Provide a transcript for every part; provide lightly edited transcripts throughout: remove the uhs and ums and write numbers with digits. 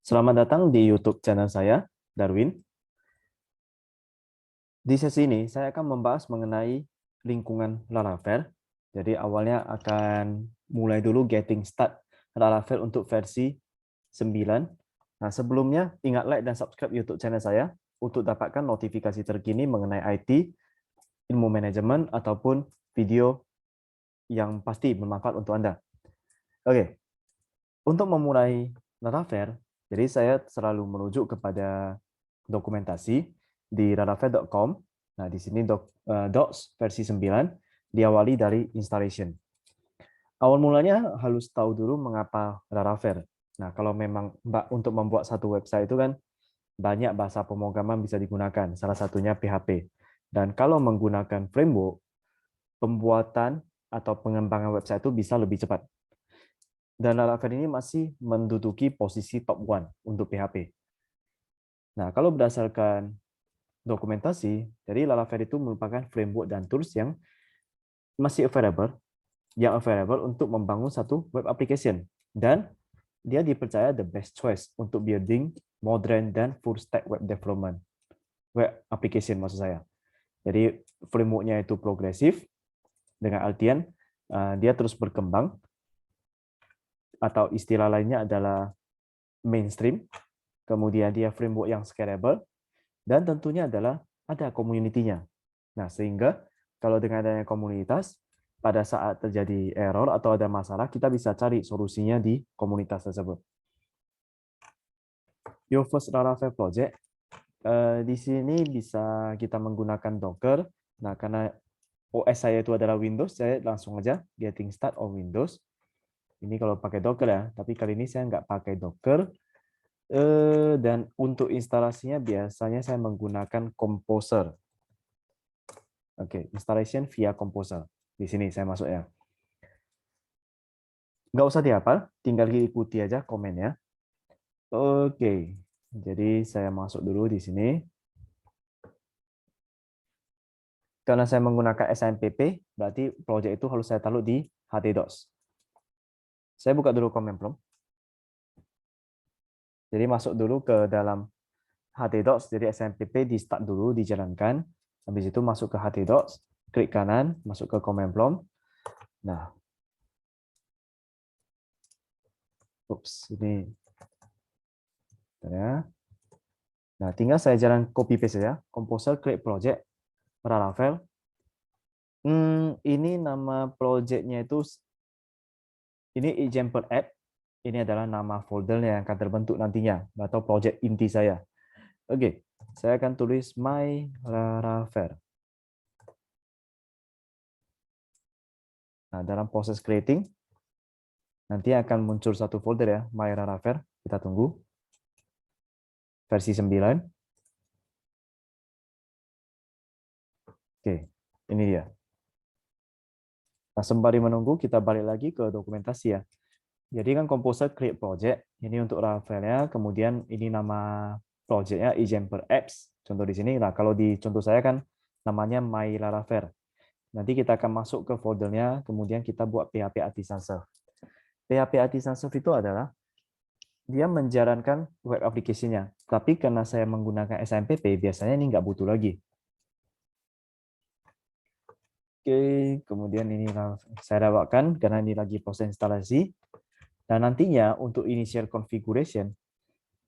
Selamat datang di YouTube channel saya, Darwin. Di sesi ini, saya akan membahas mengenai lingkungan Laravel. Jadi awalnya akan mulai dulu getting start Laravel untuk versi 9. Nah, sebelumnya ingat like dan subscribe YouTube channel saya untuk dapatkan notifikasi terkini mengenai IT, ilmu manajemen, ataupun video yang pasti bermanfaat untuk Anda. Oke, untuk memulai Laravel, jadi saya selalu merujuk kepada dokumentasi di laravel.com. Nah, di sini docs versi 9 diawali dari installation. Awal mulanya harus tahu dulu mengapa Laravel. Nah, kalau memang untuk membuat satu website itu kan banyak bahasa pemrograman bisa digunakan, salah satunya PHP. Dan kalau menggunakan framework, pembuatan atau pengembangan website itu bisa lebih cepat. Dan Laravel ini masih menduduki posisi top 1 untuk PHP. Nah, kalau berdasarkan dokumentasi, jadi Laravel itu merupakan framework dan tools yang masih available untuk membangun satu web application. Dan dia dipercaya the best choice untuk building modern dan full stack web development. Web application maksud saya. Jadi framework-nya itu progresif, dengan artian dia terus berkembang, atau istilah lainnya adalah mainstream, kemudian dia framework yang scalable, dan tentunya adalah ada community-nya. Nah, sehingga kalau dengan adanya komunitas, pada saat terjadi error atau ada masalah, kita bisa cari solusinya di komunitas tersebut. Your first Laravel project, di sini bisa kita menggunakan Docker. Nah, karena OS saya itu adalah Windows, saya langsung aja getting start on Windows. Ini kalau pakai Docker ya, tapi kali ini saya nggak pakai Docker. Dan untuk instalasinya biasanya saya menggunakan Composer. Oke, installation via Composer. Di sini saya masuk ya. Nggak usah dihafal, tinggal diikuti aja komennya. Oke, jadi saya masuk dulu di sini. Karena saya menggunakan SMPP, berarti project itu harus saya taruh di htdocs. Saya buka dulu command prompt. Jadi masuk dulu ke dalam htdocs, jadi SMPP di start dulu, dijalankan. Habis itu masuk ke htdocs, klik kanan, masuk ke command prompt. Nah, ini. Ya. Nah, tinggal saya jalan copy paste saja. Composer create project Laravel. Ini nama projectnya itu, ini example app. Ini adalah nama foldernya yang akan terbentuk nantinya, atau project inti saya. Oke, saya akan tulis my Laravel. Nah, dalam proses creating, nanti akan muncul satu folder ya, my Laravel. Kita tunggu. Versi 9. Oke, ini dia. Nah, sembari menunggu, kita balik lagi ke dokumentasi ya. Jadi kan Composer create project, ini untuk Laravelnya, kemudian ini nama projectnya example apps, contoh di sini. Nah, kalau di contoh saya kan namanya my Laravel. Nanti kita akan masuk ke foldernya, kemudian kita buat PHP Artisan Serve. PHP Artisan Serve itu adalah dia menjalankan web application-nya. Tapi karena saya menggunakan SMPP, biasanya ini nggak butuh lagi. Oke, kemudian ini saya dapatkan karena ini lagi proses instalasi. Dan nantinya untuk initial configuration,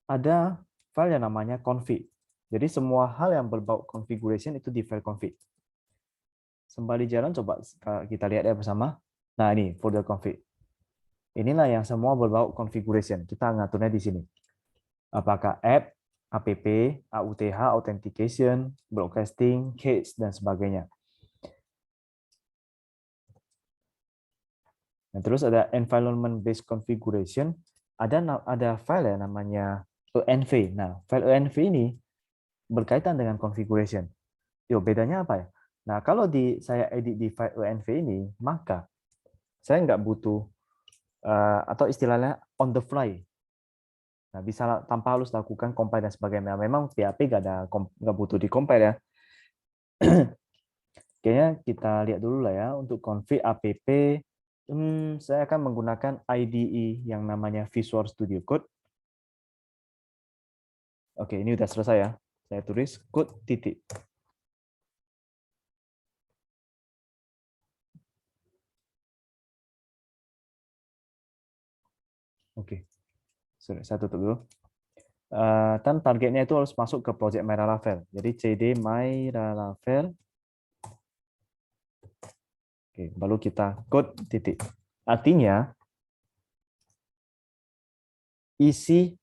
ada file yang namanya config. Jadi semua hal yang berbau configuration itu di file config. Sembari jalan, coba kita lihat ya bersama. Nah, ini folder config. Inilah yang semua berbau configuration. Kita ngaturnya di sini. Apakah app, app, auth, authentication, broadcasting, case, dan sebagainya. Nah, terus ada environment based configuration. Ada file yang namanya env. Nah, file env ini berkaitan dengan configuration. Yo, bedanya apa ya? Nah, kalau saya edit di file env ini, maka saya nggak butuh atau istilahnya on the fly. Nah, bisa tanpa harus lakukan compile dan sebagainya. Memang PHP nggak butuh di compile ya. Kayaknya kita lihat dulu lah ya untuk config app. Saya akan menggunakan IDE yang namanya Visual Studio Code. Oke, ini udah selesai ya. Saya tulis code titik. Oke, saya tutup dulu. Dan targetnya itu harus masuk ke project My Laravel. Jadi cd My Laravel. Oke, baru kita code titik. Artinya isi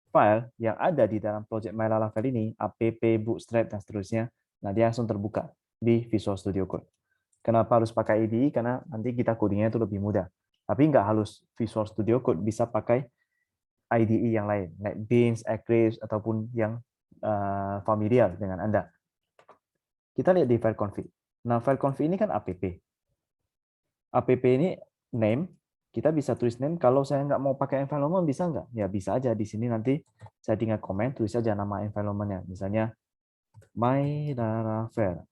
file yang ada di dalam project My Laravel ini, app, bootstrap, dan seterusnya, nah dia langsung terbuka di Visual Studio Code. Kenapa harus pakai IDE? Karena nanti kita codingnya itu lebih mudah. Tapi nggak harus Visual Studio Code, bisa pakai IDE yang lain, NetBeans, Eclipse, ataupun yang familiar dengan Anda. Kita lihat di file config. Nah, file config ini kan app. App ini name, kita bisa tulis name. Kalau saya nggak mau pakai environment, bisa nggak? Ya bisa aja. Di sini nanti saya tinggal komen, tulis aja nama environment-nya. Misalnya My Laravel.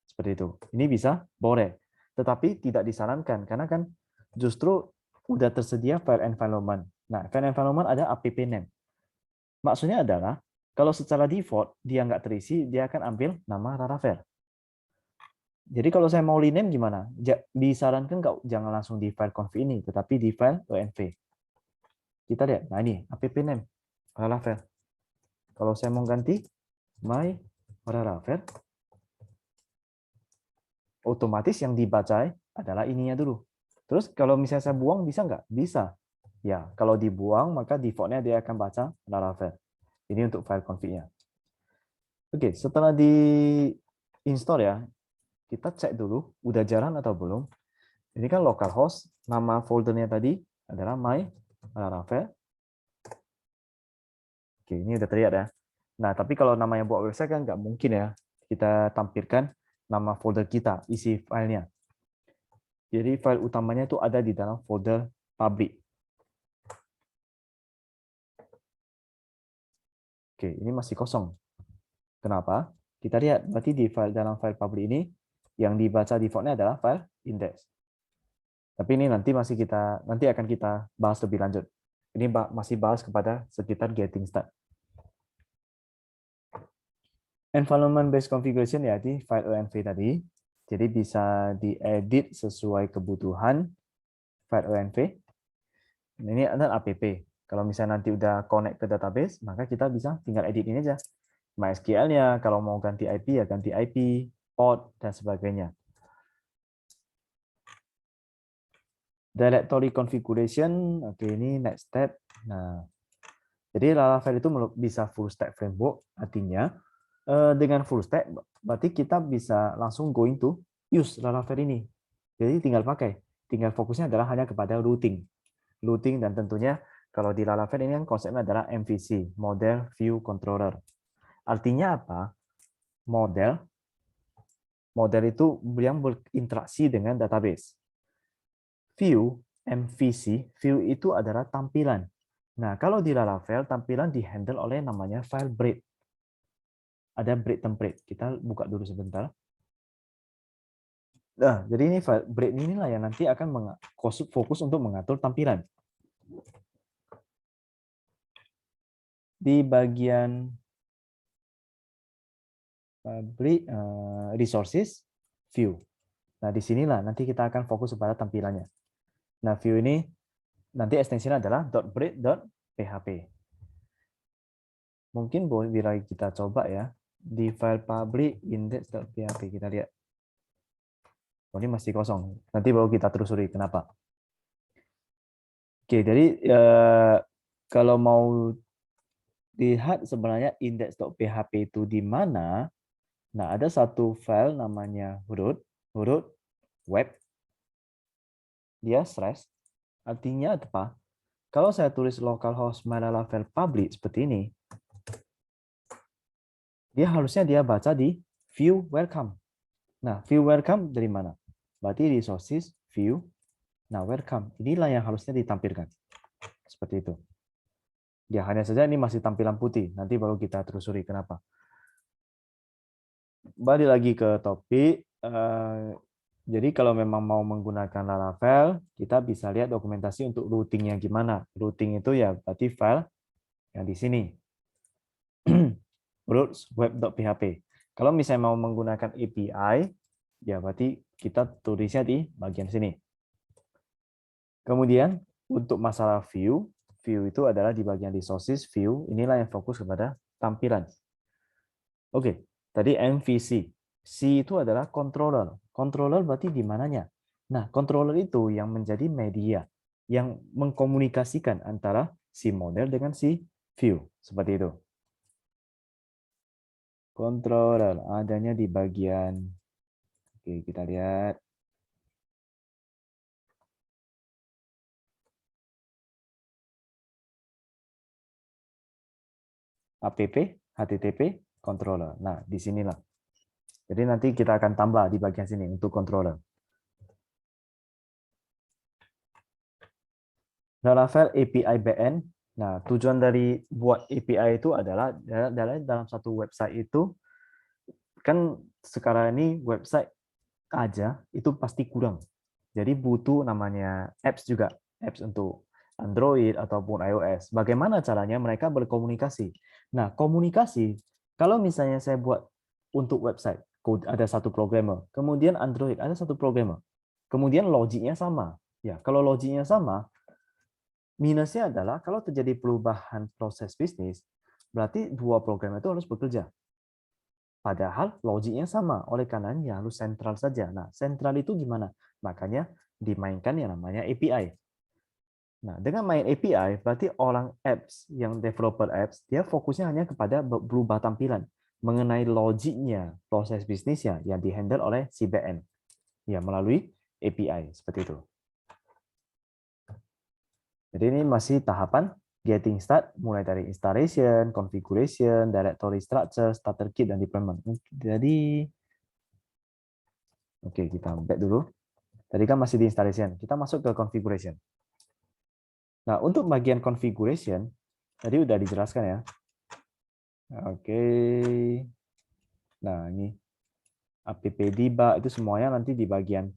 Seperti itu. Ini bisa, boleh. Tetapi tidak disarankan, karena kan justru udah tersedia file environment. Nah, file environment ada app name. Maksudnya adalah, kalau secara default dia nggak terisi, dia akan ambil nama Laravel. Jadi kalau saya mau rename gimana? Disarankan nggak jangan langsung di file config ini, tetapi di file env. Kita lihat, nah ini app name Laravel. Kalau saya mau ganti my Laravel, otomatis yang dibaca adalah ininya dulu. Terus kalau misalnya saya buang bisa nggak? Bisa. Ya, kalau dibuang maka defaultnya dia akan baca Laravel. Ini untuk file config-nya. Oke, setelah di install ya, kita cek dulu udah jalan atau belum. Ini kan localhost, nama foldernya tadi adalah my Laravel. Oke, ini udah terlihat ya. Nah, tapi kalau namanya buat website kan nggak mungkin ya kita tampilkan nama folder kita, isi filenya. Jadi file utamanya itu ada di dalam folder public. Oke, ini masih kosong. Kenapa? Kita lihat, berarti di file dalam file public ini yang dibaca defaultnya adalah file index. Tapi ini nanti akan kita bahas lebih lanjut. Ini masih bahas kepada sekitar getting start. Environment based configuration ya di file env tadi. Jadi bisa diedit sesuai kebutuhan file env. Ini adalah app. Kalau misalnya nanti udah connect ke database, maka kita bisa tinggal edit ini aja. MySQL-nya, kalau mau ganti IP ya ganti IP, port, dan sebagainya. Directory configuration, oke ini next step. Nah, jadi Laravel itu bisa full stack framework, artinya dengan full stack berarti kita bisa langsung going to use Laravel ini. Jadi tinggal pakai, tinggal fokusnya adalah hanya kepada routing, dan tentunya kalau di Laravel ini kan konsepnya adalah MVC, Model View Controller. Artinya apa? Model itu yang berinteraksi dengan database. View, MVC, view itu adalah tampilan. Nah, kalau di Laravel, tampilan dihandle oleh namanya file break. Ada break template. Kita buka dulu sebentar. Nah, jadi ini file break inilah yang nanti akan fokus untuk mengatur tampilan. Di bagian public resources, view. Nah, disinilah nanti kita akan fokus kepada tampilannya. Nah, view ini nanti ekstensinya adalah .break.php. Mungkin bila kita coba ya, di file public index.php, kita lihat. Oh, ini masih kosong. Nanti baru kita telusuri kenapa. Oke, jadi kalau mau lihat sebenarnya index.php itu di mana, nah ada satu file namanya root web, dia slash, artinya apa? Kalau saya tulis localhost Laravel public seperti ini, dia baca di view welcome. Nah, view welcome dari mana? Berarti resources, view, nah welcome. Inilah yang harusnya ditampilkan. Seperti itu. Ya, hanya saja ini masih tampilan putih. Nanti baru kita telusuri kenapa. Balik lagi ke topik. Jadi kalau memang mau menggunakan Laravel, kita bisa lihat dokumentasi untuk routingnya gimana. Routing itu ya berarti file yang di sini. routes web.php. Kalau misalnya mau menggunakan API, ya berarti kita tulisnya di bagian sini. Kemudian untuk masalah view, view itu adalah di bagian resources view. Inilah yang fokus kepada tampilan. Oke, tadi MVC. C itu adalah controller. Controller berarti di mananya? Nah, controller itu yang menjadi media yang mengkomunikasikan antara si model dengan si view. Seperti itu. Controller adanya di bagian, oke kita lihat. App, HTTP, controller. Nah, di sinilah. Jadi nanti kita akan tambah di bagian sini untuk controller. Laravel API backend. Nah, tujuan dari buat API itu adalah dalam satu website itu kan sekarang ini website aja itu pasti kurang. Jadi butuh namanya apps juga, apps untuk Android ataupun iOS. Bagaimana caranya mereka berkomunikasi? Nah, komunikasi kalau misalnya saya buat untuk website, ada satu programmer, kemudian Android ada satu programmer, kemudian logiknya sama. Ya, kalau logiknya sama, minusnya adalah kalau terjadi perubahan proses bisnis, berarti dua program itu harus bekerja. Padahal logiknya sama, oleh karenanya harus sentral saja. Nah, sentral itu gimana? Makanya dimainkan yang namanya API. Nah, dengan main API, berarti orang apps, yang developer apps, dia fokusnya hanya kepada berubah tampilan, mengenai logiknya, proses bisnisnya yang dihandle oleh si backend, ya melalui API, seperti itu. Jadi ini masih tahapan getting start, mulai dari installation, configuration, directory structure, starter kit, dan deployment. Jadi, oke, kita back dulu. Tadi kan masih di installation, kita masuk ke configuration. Nah, untuk bagian configuration, tadi udah dijelaskan ya. Oke. Nah, ini app debug itu semuanya nanti di bagian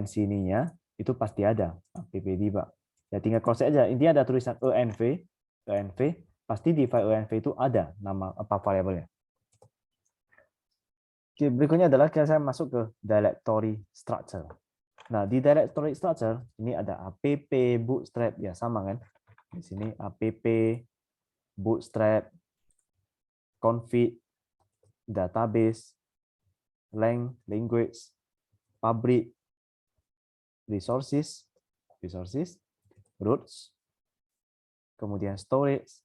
sininya itu pasti ada app debug. Ya tinggal cross aja. Intinya ada tulisan env, pasti di file env itu ada nama apa variabelnya. Oke, berikutnya adalah saya masuk ke directory structure. Nah, di directory structure ini ada app bootstrap, ya sama kan? Di sini app bootstrap config database language public resources routes, kemudian storage,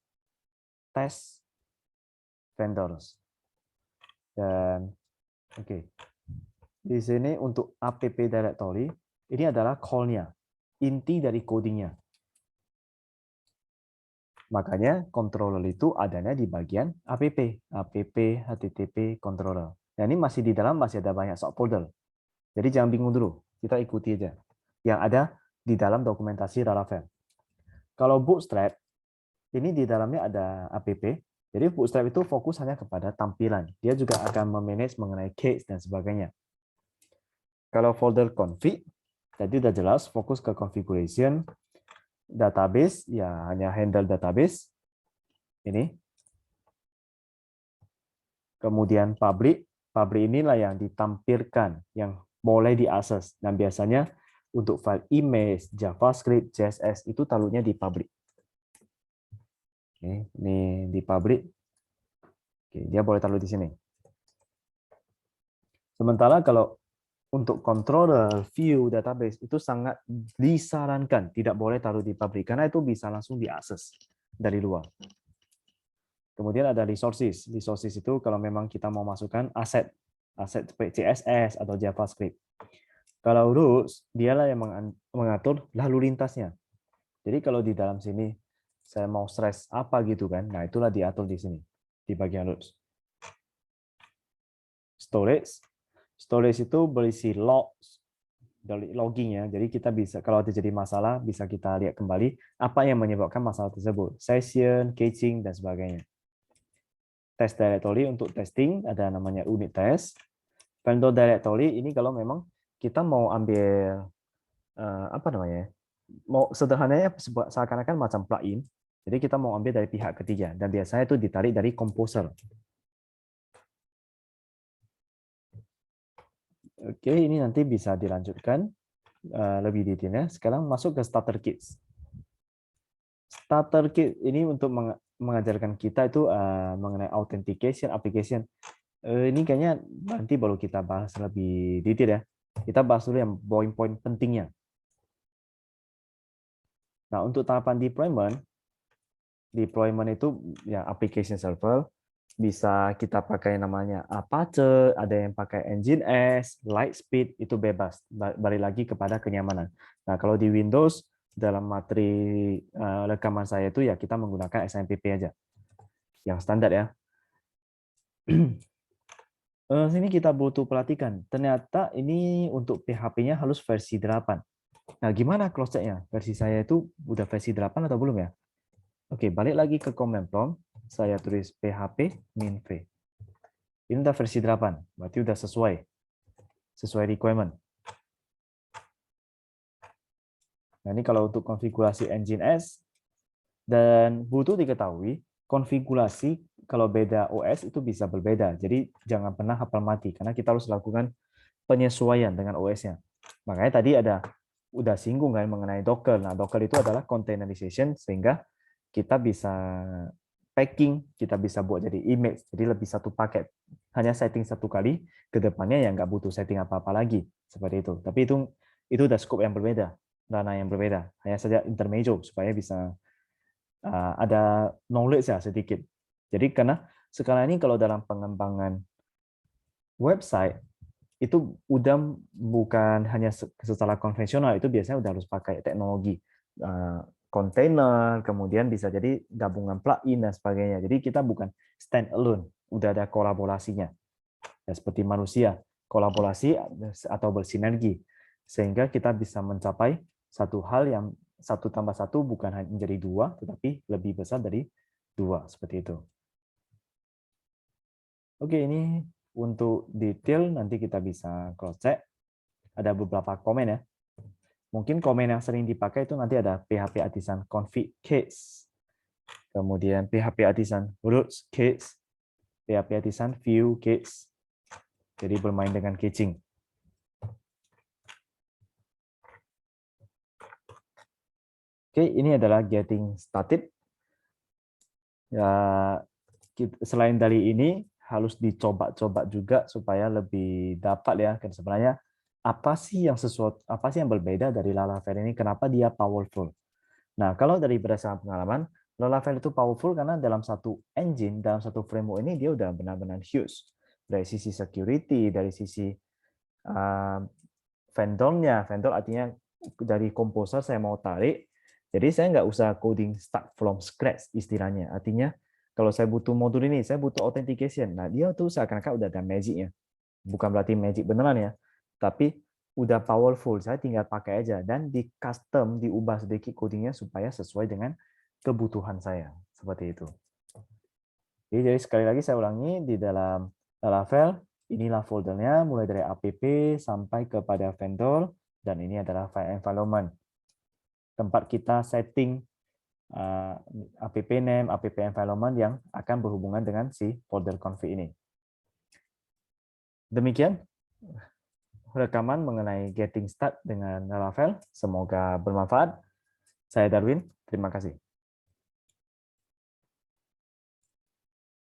test, vendors. Dan oke. Di sini untuk app directory ini adalah call-nya, inti dari codingnya. Makanya controller itu adanya di bagian app http controller. Nah, ini masih di dalam masih ada banyak subfolder. Jadi jangan bingung dulu, kita ikuti aja yang ada di dalam dokumentasi Laravel. Kalau Bootstrap ini di dalamnya ada app. Jadi Bootstrap itu fokus hanya kepada tampilan. Dia juga akan memanage mengenai case dan sebagainya. Kalau folder config, tadi udah jelas fokus ke configuration, database, ya hanya handle database. Ini. Kemudian public inilah yang ditampilkan, yang boleh diakses. Dan biasanya untuk file image, JavaScript, CSS itu taruhnya di public. Oke, ini di public. Oke, dia boleh taruh di sini. Sementara kalau untuk controller view database itu sangat disarankan tidak boleh taruh di public karena itu bisa langsung diakses dari luar. Kemudian ada resources. Resources itu kalau memang kita mau masukkan aset seperti CSS atau JavaScript. Kalau routes, dialah yang mengatur lalu lintasnya. Jadi kalau di dalam sini saya mau stress apa gitu kan, nah itulah diatur di sini di bagian routes. Storage itu berisi logging ya. Jadi kita bisa kalau terjadi masalah bisa kita lihat kembali apa yang menyebabkan masalah tersebut, session, caching dan sebagainya. Test directory untuk testing ada namanya unit test. Vendor directory ini kalau memang kita mau ambil apa namanya? Mau sederhananya seakan-akan macam plugin. Jadi kita mau ambil dari pihak ketiga dan biasanya itu ditarik dari Composer. Oke, ini nanti bisa dilanjutkan lebih detailnya. Sekarang masuk ke Starter Kit. Starter Kit ini untuk mengajarkan kita itu mengenai authentication application. Ini kayaknya nanti baru kita bahas lebih detail ya. Kita bahas dulu yang poin-poin pentingnya. Nah, untuk tahapan deployment itu ya application server bisa kita pakai namanya Apache, ada yang pakai Nginx, Lightspeed, itu bebas. Balik lagi kepada kenyamanan. Nah, kalau di Windows dalam materi rekaman saya itu ya kita menggunakan SMPP aja. Yang standar ya. Sini kita butuh perhatikan. Ternyata ini untuk PHP-nya harus versi 8. Nah, gimana cross check-nya? Versi saya itu udah versi 8 atau belum ya? Oke, balik lagi ke command prompt. Saya tulis php min v. Ini udah versi 8, berarti udah sesuai requirement. Nah, ini kalau untuk konfigurasi Nginx, dan butuh diketahui, konfigurasi kalau beda OS itu bisa berbeda. Jadi jangan pernah hafal mati, karena kita harus lakukan penyesuaian dengan OS-nya. Makanya tadi udah singgung kan mengenai Docker. Nah, Docker itu adalah containerization, sehingga kita bisa packing, kita bisa buat jadi image, jadi lebih satu paket. Hanya setting satu kali, ke depannya ya nggak butuh setting apa-apa lagi, seperti itu. Tapi itu udah scope yang berbeda, dana yang berbeda. Hanya saja intermezzo, supaya bisa ada knowledge ya sedikit. Jadi karena sekarang ini kalau dalam pengembangan website, itu udah bukan hanya secara konvensional, itu biasanya udah harus pakai teknologi kontainer, kemudian bisa jadi gabungan plugin dan sebagainya. Jadi kita bukan stand alone, udah ada kolaborasinya. Ya, seperti manusia, kolaborasi atau bersinergi, sehingga kita bisa mencapai satu hal yang 1+1 bukan hanya menjadi 2, tetapi lebih besar dari 2, seperti itu. Oke, ini untuk detail nanti kita bisa cross check. Ada beberapa komen ya. Mungkin komen yang sering dipakai itu nanti ada PHP artisan config case, kemudian PHP artisan roots case, PHP artisan view case. Jadi bermain dengan caching. Oke, ini adalah getting started. Ya, selain dari ini harus dicoba-coba juga supaya lebih dapat ya. Kan sebenarnya apa sih yang berbeda dari Laravel ini? Kenapa dia powerful? Nah, kalau dari berdasarkan pengalaman, Laravel itu powerful karena dalam satu engine, dalam satu framework ini dia udah benar-benar huge. Dari sisi security, dari sisi vendornya, vendor artinya dari Composer saya mau tarik, jadi saya nggak usah coding start from scratch istilahnya. Artinya kalau saya butuh modul ini, saya butuh authentication. Nah, dia tuh seakan-akan udah ada magic-nya. Bukan berarti magic beneran ya, tapi udah powerful. Saya tinggal pakai aja dan di custom, diubah sedikit codingnya supaya sesuai dengan kebutuhan saya. Seperti itu. Jadi sekali lagi saya ulangi, di dalam Laravel, inilah foldernya mulai dari app sampai kepada vendor, dan ini adalah file environment. Tempat kita setting app name, app environment yang akan berhubungan dengan si folder config ini. Demikian rekaman mengenai getting start dengan Laravel. Semoga bermanfaat. Saya Darwin, terima kasih.